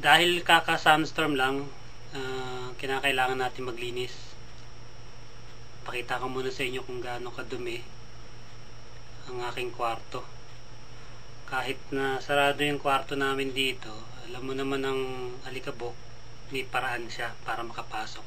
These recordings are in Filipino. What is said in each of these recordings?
Dahil kaka-sunstorm lang, kinakailangan natin maglinis. Pakita ko muna sa inyo kung gaano kadumi ang aking kwarto. Kahit na sarado yung kwarto namin dito, alam mo naman ang alikabok, may paraan siya para makapasok.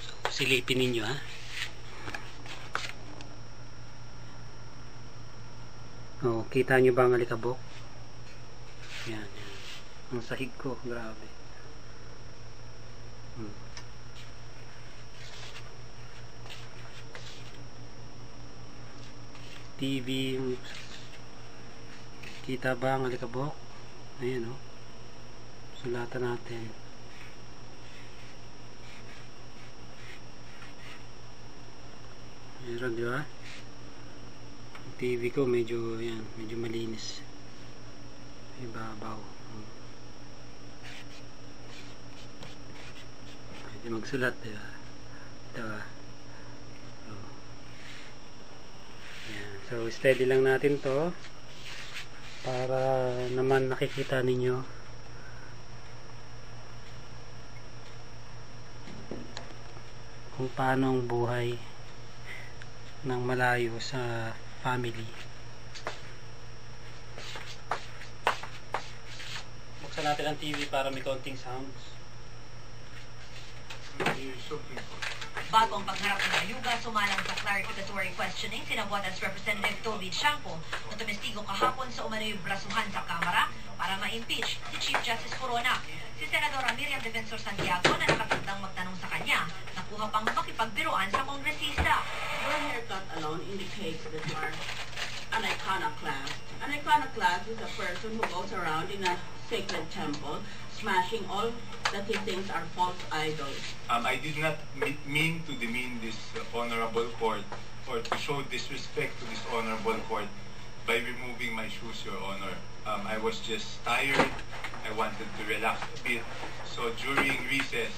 So, silipin ninyo ha. Oh, kita nyo ba ang alikabok? Yan, yan. Ang sahig ko, grabe. TV, kita ba ang alikabok? Ayan o. Sulatan natin. Meron, di ba? TV ko medyo yan, medyo malinis. Ibabaw. Pwede magsulat, di ba? Ito ba? Yan. So steady lang natin to para naman nakikita ninyo kung paano ang buhay ng malayo sa family. Buksan natin ang TV para may konting sounds. Bago ang pagharap ng ayuga, sumalang sa clarificatory questioning sina Guadas Representative Toby Chanco na tumestigo kahapon sa umano'y brasuhan sa Kamara para ma-impeach si Chief Justice Corona. Si Senadora Miriam Defensor Santiago na nakatandang magtanong sa kanya, nakuha pang makipagbiruan sa kongresista. Your haircut alone indicates that you are an iconoclast. An iconoclast is a person who goes around in a sacred temple smashing all that he thinks are false idols. I did not mean to demean this honorable court or to show disrespect to this honorable court by removing my shoes, Your Honor. I was just tired. I wanted to relax a bit. So during recess,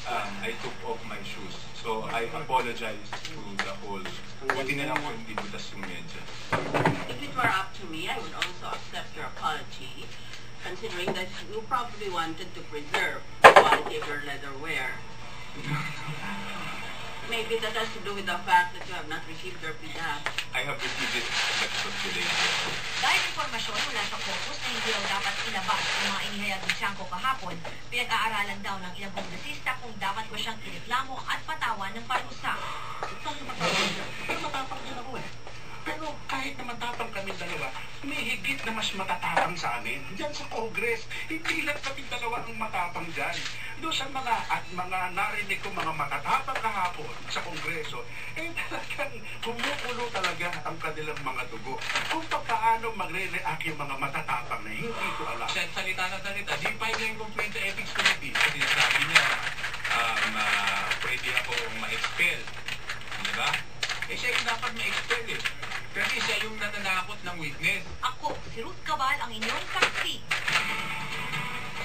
I took off my shoes. So I apologize to the whole. Buti na lang kung hindi butas yung medyas. If it were up to me, I would also accept your apology, considering that you probably wanted to preserve the quality of your leather wear. Maybe that has to do with the fact that you have not received your PDAP. I have received it, but it was delayed. Dahil informasyon mula sa caucus na hindi daw dapat ilabas ang mga inihayag ni Chanco kahapon, pinag-aaralan daw ng ilang kongresista kung dapat ba siyang ireklamo at patawan ng parusa. Pero matapang din ako eh. Pero kahit na matapang kami dalawa, may higit na mas matatapang sa amin. Diyan sa Congress, hindi lang kami dalawa ang matapang dyan. Doon sa mga narinig ko mga matatapang kahapon sa Kongreso, talagang kumukulo talaga ang kanilang mga dugo. Kung paano magre-react yung mga matatapang na hindi ko alam. Salita na salita, di pa yung complaint sa Ethics Committee. Kasi sabi niya, pwede akong ma-expel. Diba? Eh siya yung dapat ma-expel eh. Kasi siya yung nananakot ng witness. Ako, si Ruth Cabal, ang inyong saksi.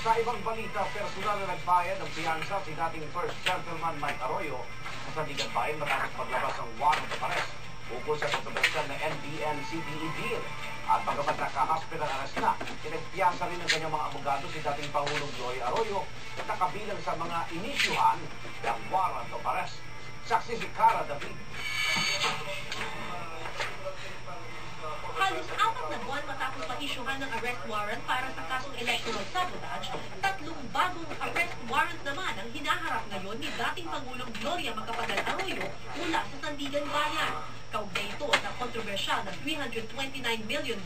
Sa ibang balita, personal na nagbayad ng piyansa si dating First Gentleman Mike Arroyo sa Sandigan Bayan matapos maglabas ng warrant of arrest ukol sa kontrobersyal na NBN-CBE deal. At pagkamat naka-hospital arrest na, pinagpiyansa rin ng kanyang mga abogado si dating Pangulong Gloria Arroyo na kabilang sa mga inisyuhan ng warrant of arrest. Saksi si Cara David. Halos 4 na buwan matapos ma-isyuhan ng arrest warrant para sa kasong electoral sabotage, 3 bagong arrest warrant naman ang hinaharap ngayon ni dating Pangulong Gloria Macapagal Arroyo mula sa Sandigan Bayan. Kaugnay ito sa kontrobersyal na $329 million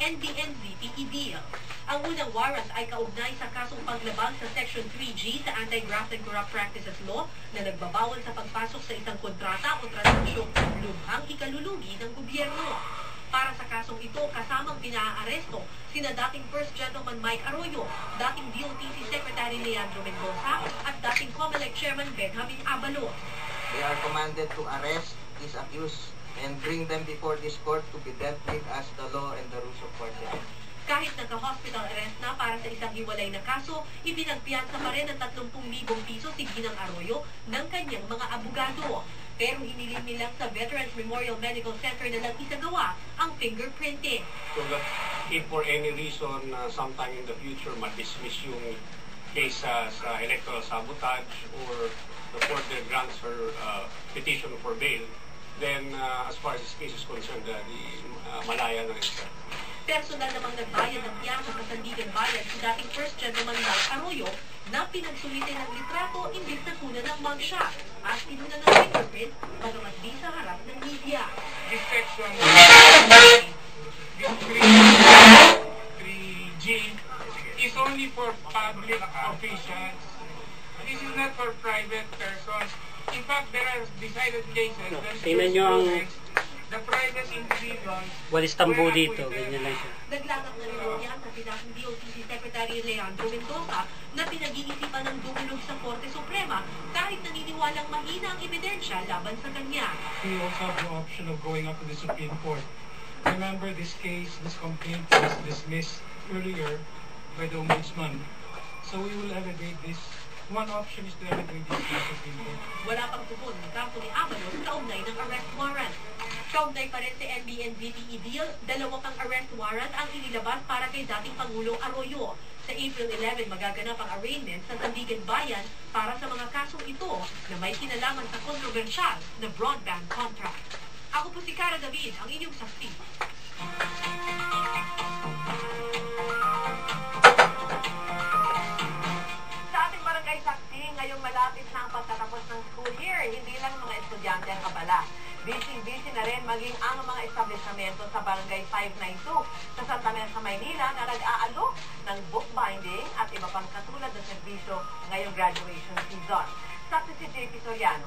NBN-CBE deal. Ang unang warrant ay kaugnay sa kasong paglabag sa Section 3G sa Anti-Graft and Corrupt Practices Law na nagbabawal sa pagpasok sa isang kontrata o transaksyon lubhang ikalulugi ng gobyerno. Para sa kasong ito, kasamang pinaaresto sina dating First Gentleman Mike Arroyo, dating DOTC Secretary Leandro Mendoza, at dating COMELEC Chairman Benjamin Abalos. They are commanded to arrest these accused and bring them before this court to be dealt with as the law and the rules of court. Kahit nagka-hospital arrest na para sa isang hiwalay na kaso, ipinagpiyansa pa rin ng 30,000 piso si Ginang Arroyo ng kanyang mga abogado. Pero hiniling nilang sa Veterans Memorial Medical Center na lang isagawa ang fingerprinting. So if for any reason sometime in the future ma-dismiss yung case sa electoral sabotage or the court then grants her petition for bail, then as far as this case is concerned, malaya na rin siya. Personal namang nagbayad ng piyansa sa Sandigan Bayan si dating First Gentleman Mike Arroyo na pinagsulitin ng litrato imbis na kunan ng mugshot at tinuna ng fingerprint bagamat di sa harap ng media. This section 3G is only for public officials. This is not for private persons. In fact, there are decided cases that tingnan nyo ang the private individuals walis tambo dito, ganyan lang siya. Naglagak na rin yan sa dating DOTC Secretary Leandro Mendoza na pinag-iisipan ng dumulog sa Korte Suprema kahit naniniwalang mahina ang ebidensya laban sa kanya. We also have the option of going up to the Supreme Court. Remember, this complaint was dismissed earlier by the Ombudsman. So we will elevate this. One option is to elevate this to the Supreme Court. Wala pang tugon ng kaso ni Avalos kaugnay ng arrest warrant. Kaugnay pa rin si MBN-BPE deal, 2 pang arrest warrant ang inilabas para kay dating Pangulong Arroyo. Sa April 11, magaganap ang arraignment sa Sandigan Bayan para sa mga kasong ito na may kinalaman sa kontrobersyal na broadband contract. Ako po si Cara David, ang inyong saksi. Sa ating barangay saksi, ngayong malapit na ang pagtatapos ng school year, hindi lang mga estudyante ang kabala. Busy na rin maging ang mga establishmento sa Barangay 592 sa Santa Mesa, Maynila na nag-aalok ng bookbinding at iba pang katulad na serbisyo ngayong graduation season. Saksi si JP Soriano.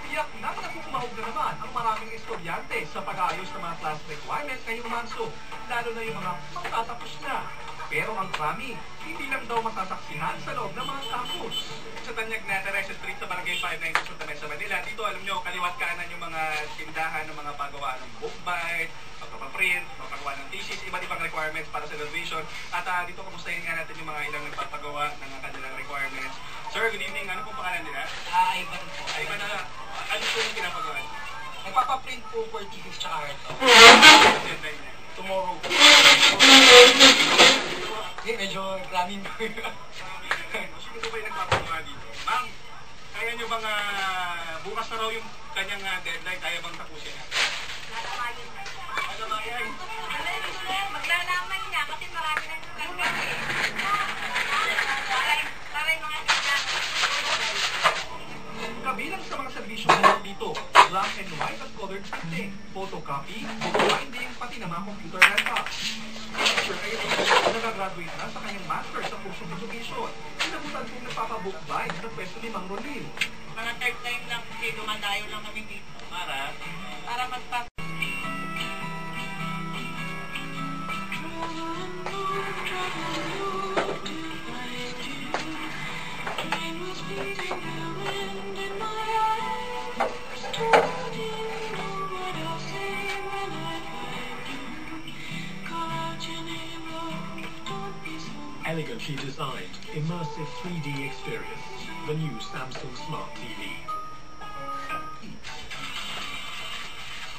Tiyak nang nakukumahog na naman ang maraming estudyante sa pag-aayos ng mga class requirements ngayong Marso, lalo na yung mga magtatapos na. Pero ang krami, hindi lang daw masasaksihan sa loob ng mga campus. Sa Tanyag na Teresa Street sa Barangay 592 sa Santa Mesa, Manila, dito alam nyo, kaliwat kanan yung mga tindahan ng mga paggawa ng book bite, magpapaprint, magpagawa ng thesis, iba't ibang requirements para sa graduation. At dito kamustahin nga natin yung mga ilang nagpapagawa ng kanilang requirements. Sir, good evening. Ano pong pangalan nila? Ivan po. Ivan, ano po yung pinapagawa? Nagpapaprint po for thesis tsaka art. Tomorrow. Medyo ramin po yun. Sino ba yung nagpapagawa dito? Ma'am, kaya nyo bang bukas na raw yung kanyang deadline, kaya bang tapusin? Natamayan na. Natamayan? Maglalaman niya kasi marami na sugar para yung mga Kabilang sa mga serbisyo na dito, black and white at colored printing, photocopy, bookbinding, pati na mga computer laptops. Teacher kayo nag-graduate na sa kanyang master sa kursong education. Inabutan kong nagpapabookbind sa pwesto ni Mang Rolil. Mga third time lang kasi dumadayo lang kami dito para magpapagawa. Elegantly designed, immersive 3D experience. The new Samsung Smart TV.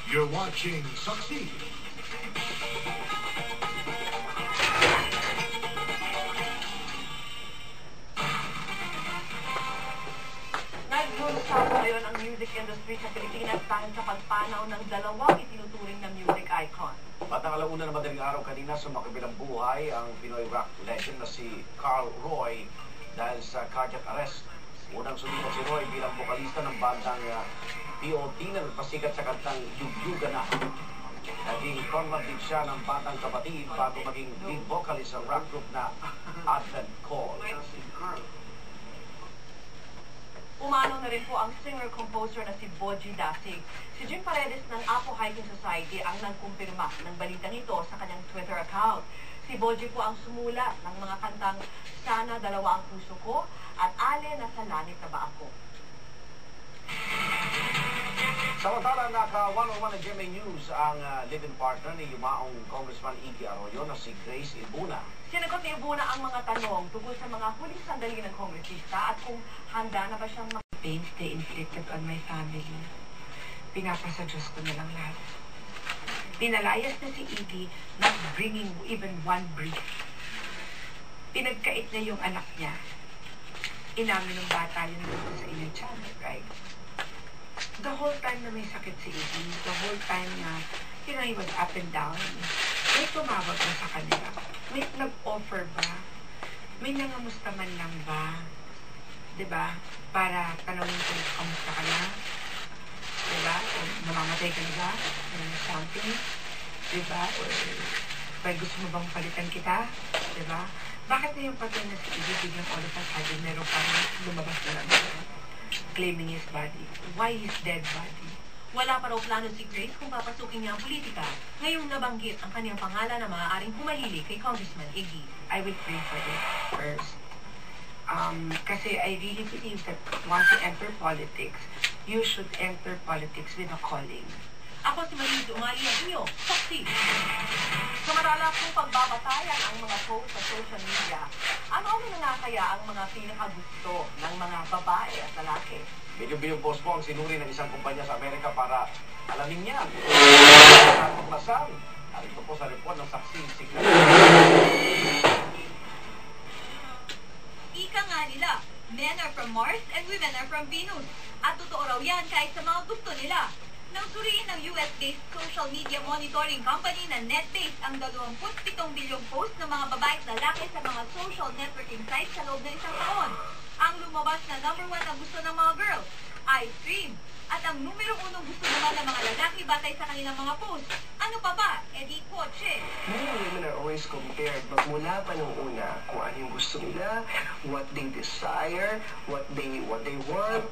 You're watching Succeed. Nag-boom ngayon ang music industry sa Pilipinas dahil sa pagpanaw ng dalawang itinuturing na music icon. Batang alauna na madaling araw kanina sa makabilang buhay ang Pinoy rock legend na si Carl Roy dahil sa cardiac arrest. Unang sumikat si Roy bilang vokalista ng bandang POD na nagpasikat sa kantang Yugyuga Na. Naging conrad din siya ng bandang Kapatid bago maging lead vocalist sa rock group na Advent Call. Umano na rin po ang singer-composer na si Boji Dasig. Si Jim Paredes ng Apo Hiking Society ang nagkumpirma ng balitang ito sa kanyang Twitter account. Si Boji po ang sumula ng mga kantang Sana Dalawa Ang Puso Ko at Ale Nasa Langit Na Ba Ako. Samantala, naka-101 na GMA News ang live-in partner ni Yumaong Congressman Iggy Arroyo na si Grace Ibuna. Sinagot ni Ibuna ang mga tanong tungkol sa mga huling sandali ng kongresista at kung handa na ba siyang pains they inflicted on my family. Pinapasa Diyos ko na lang lahat. Pinalayas na si Iggy not bringing even one brief. Pinagkait na yung anak niya. Inamin ng bata yun dito sa inyong channel, right? The whole time na may sakit si Iggy, the whole time na, you know, he was up and down, may tumawag na sa kanila. May nag-offer ba? May nangamusta man lang ba? Diba? Para tanongin ko, kamusta ka na? Diba? O namamatay ka na ba? Or something? Diba? Or gusto mo bang palitan kita? Diba? Bakit na yung patay na si Iggy biglang all of a sudden meron parang lumabas na lang claiming his body? Why his dead body? Wala pa raw plano si Grace kung papasukin niya ang politika. Ngayong nabanggit ang kanyang pangalan na maaaring humahili kay Congressman Iggy. I will pray for this first. Kasi I really believe that once you enter politics, you should enter politics with a calling. Ako si Marie Umali at inyo, saksi. Sa marala kong pagbabatayan ang mga posts sa social media, ano na nga kaya ang mga pinakagusto ng mga babae at lalaki? Bilyong-bilyong post po ang sinuri ng isang kumpanya sa Amerika para alamin niya. Pagbasan. Narito po sa report ng saksi si Ika nga nila, men are from Mars and women are from Venus. At totoo raw yan kahit sa mga gusto nila. Nang suriin ng US-based social media monitoring company na NetBase ang 27 bilyong post ng mga babae at lalaki sa mga social networking sites sa loob ng isang taon. Ang lumabas na #1 na gusto ng mga girls ay stream. At ang numero 1 gusto naman ng mga lalaki batay sa kanilang mga post. Ano pa ba? Di kotse. Men and women are always compared, but mula pa nung una, kung ano yung gusto nila, what they desire, what they want.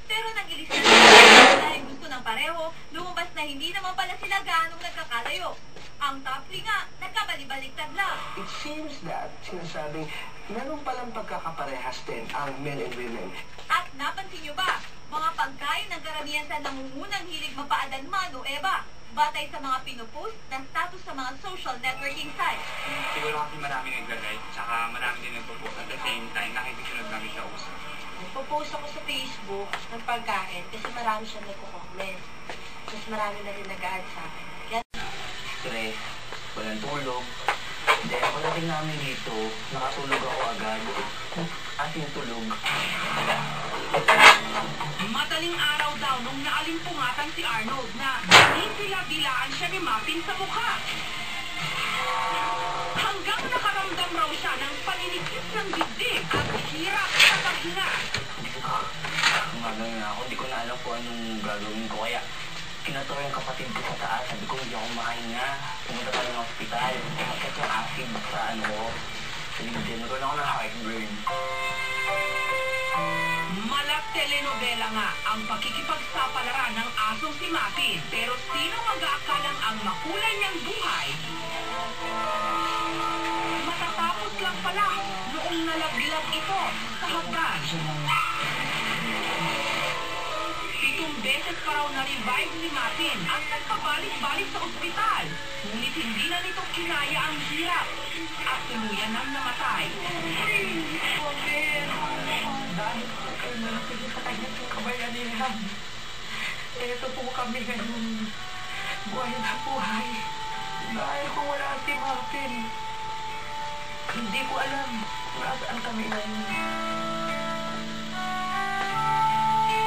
Pero nang ilista na dahil gusto ng pareho, lumabas na hindi naman pala sila gaanong nagkakalayo. Ang top 3 nga, nagkabalibaliktad lang. It seems that, sinasabing, meron palang pagkakaparehas din ang men and women. At napansin nyo ba, mga pagkain ng karamihan sa nangungunang hilig mapaadan man o Eva, batay sa mga pinopost na status sa mga social networking sites. Siguro kasi marami naglalike, tsaka marami din nagpo-post at the same time, nakikisunod kami sa uso. Nagpo-post ako sa Facebook ng pagkain kasi marami siyang nagko-comment. Mas marami na rin nag-add sa akin. Stress, walang tulog. Hindi, ako natin namin dito, nakatulog ako agad. Ating tulog. Madaling araw daw nung naalimpungatan si Arnold na nila-dilaan siya ni Muffin sa mukha. Hanggang nakaramdam raw siya ng paninikip ng dibdib at hirap sa paghinga. Gagawin na ako, hindi ko na alam kung anong gagawin ko. Kaya kinato yung kapatid ko sa taas. Sabi ko hindi ako makahinga. Pumunta tayo ng hospital. Pagkat yung acid sa sa dibdib. Nagkaroon ako ng heartburn. Malak telenovela nga ang pakikipagsapalaran ng asong si Muffin. Pero sino mag-aakalang ang makulay niyang buhay? Matatapos lang pala noong nalaglag ito sa hagdan. 7 beses pa raw na-revive ni Muffin at nagpabalik-balik sa ospital. Ngunit hindi na nito kinaya ang hirap at tuluyan nang namatay. Dahil po kayo nalasig sa kanya po kabayanihan. Ito po kami ngayon. Buhay na buhay. Dahil kung wala si Muffin, hindi ko alam kung nasaan kami ngayon.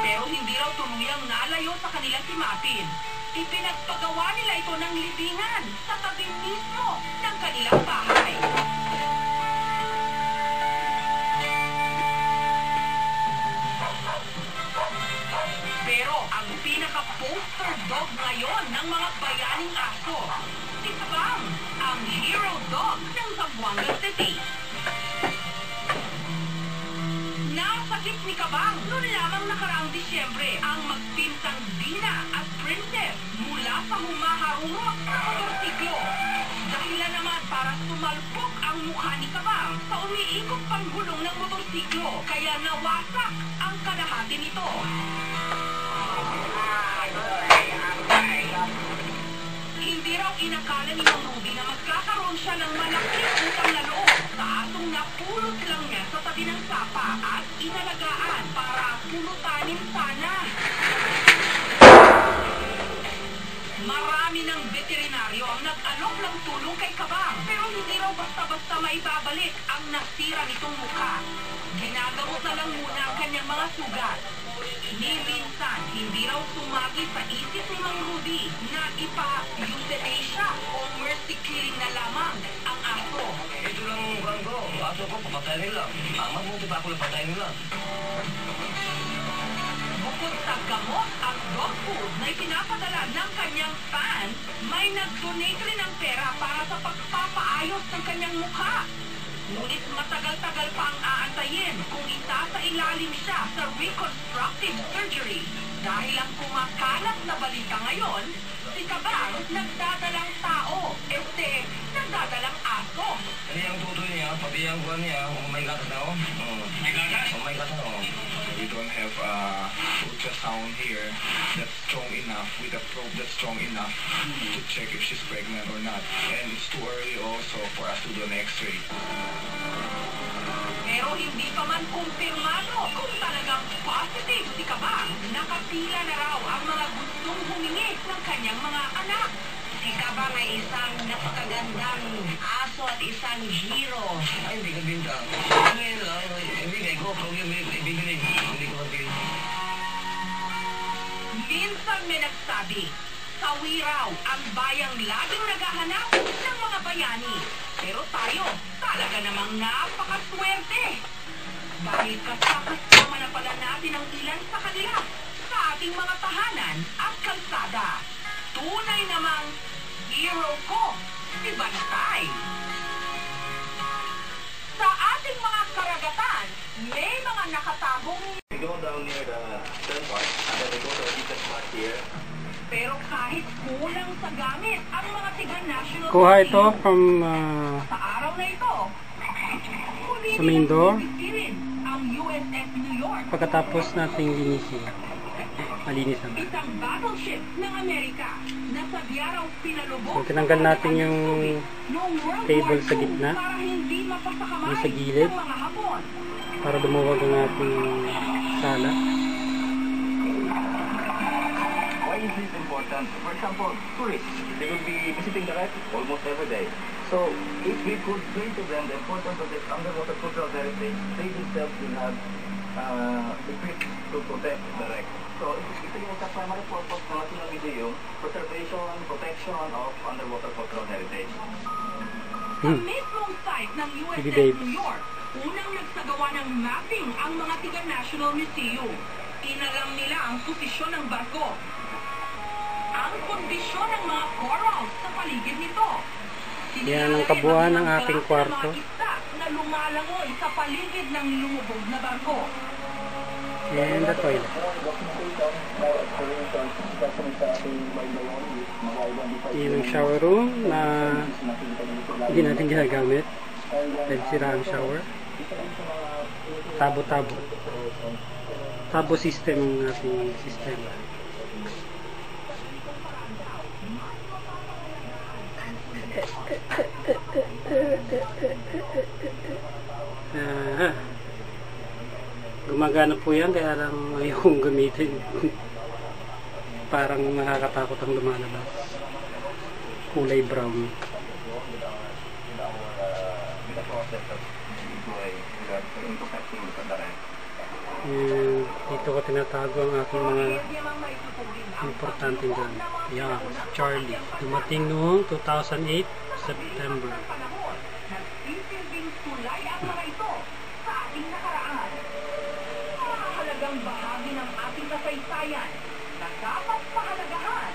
Pero hindi raw tuluyang nalayo sa kanila si Muffin. Ipinagpagawa nila ito ng libingan sa tabi mismo ng kanilang bahay. Pero ang pinaka-poster dog ngayon ng mga bayaning aso, si Kabang, ang hero dog ng Zamboanga City. Nasakit ni Kabang noon lamang nakaraang Disyembre ang magpinsang Dina at Princess mula sa humaharurot sa motorsiklo. Dahilan naman para sumalpok ang mukha ni Kabang sa umiikot pang gulong ng motorsiklo, kaya nawasak ang kalahati nito. Hindi raw inakala ni Mang Ruby na magkakaroon siya ng malaking utang na loob sa asong napulot lang niya sa tabi ng sapa at inalagaan para pulutanin sana. Marami ng veterinaryo raw basta-basta maibabalik ang nasira nitong mukha. Ginagamot na lang muna ang kanyang mga sugat. Ni minsan, hindi raw sumagi sa isip ni Mang Rudy na ipa-euthanasia o mercy killing na lamang ang aso. Ito lang ang mukhang ko. Aso ko, papatayin nila. Mabuti pa ako lang patayin nila. Bukod sa gamot at dog food na ipinapadala ng kanyang fans, may nag-donate rin ng pera para sa pagpapaayos ng kanyang mukha. Ngunit matagal-tagal pa ang aantayin kung isasailalim siya sa reconstructive surgery. Dahil ang kumakalat na balita ngayon, si Kabang nagdadalang tao, nagdadalang aso. Ano yung tutoy niya, pati yung buwan niya, may gatas na ako. May gatas? May gatas na ako. We don't have ultrasound here that's strong enough, with a probe that's strong enough to check if she's pregnant or not. And it's too early also for us to do an x-ray. Pero hindi pa man kumpirmado kung talagang positive si Kabang. Nakapila na raw ang mga gustong humingi ng kanyang mga anak. Si Kabang ay isang napakagandang aso at isang hero. Ay, hindi ka bintang. Ngayon lang, ibigay ko, program ibigay. Hindi ko mabili. Minsan may nagsabi, sawi raw ang bayang laging naghahanap ng mga bayani. Pero tayo, talaga namang napakaswerte. Dahil kasama na pala natin ang ilan sa kanila sa ating mga tahanan at kalsada. Tunay namang hero ko, si Bantay. Sa ating mga karagatan, may mga nakatagong... We go down near the third part, and then we go to the deepest part here. Pero kahit kulang sa gamit ang mga tiga-national... Kuha ito from sa araw na ito, sa main door. Ang USS New York. Pagkatapos nating linisin. Malinis naman. Isang battleship ng Amerika na sa biyaraw pinalubog. So, tinanggal natin yung table sa gitna. Para hindi mapasakamay sa gilid. ng mga Hapon. Para lumuwag ang ating sala. Why is this important? For example, tourists, they will be visiting the wreck almost every day. So, if we could bring to them the importance of this underwater cultural heritage, they themselves will have equipped to protect the wreck. So, ito yung sa primary purpose ng National Museum, preservation, protection of underwater cultural heritage. Sa mismong site ng USS New York, unang nagsagawa ng mapping ang mga tiga-National Museum. Inalam nila ang posisyon ng barko, ang kondisyon ng mga corals sa paligid nito. Yan ang kabuuan ng ating kwarto. Na lumalangoy sa paligid ng lumubog na barko. And the toilet. Yan ang shower room na hindi natin ginagamit. Dahil sira ang shower. Tabo-tabo. Tabo system ang ating sistema. Gumagana po yan, kaya lang ayokong gamitin. Parang nakakatakot ang lumalabas. Kulay brown. Dito ko tinatago ang aking mga importanteng gamit. Yan, Charlie. Dumating noong 2008, September. Mahalagang bahagi ng ating kasaysayan na dapat pahalagahan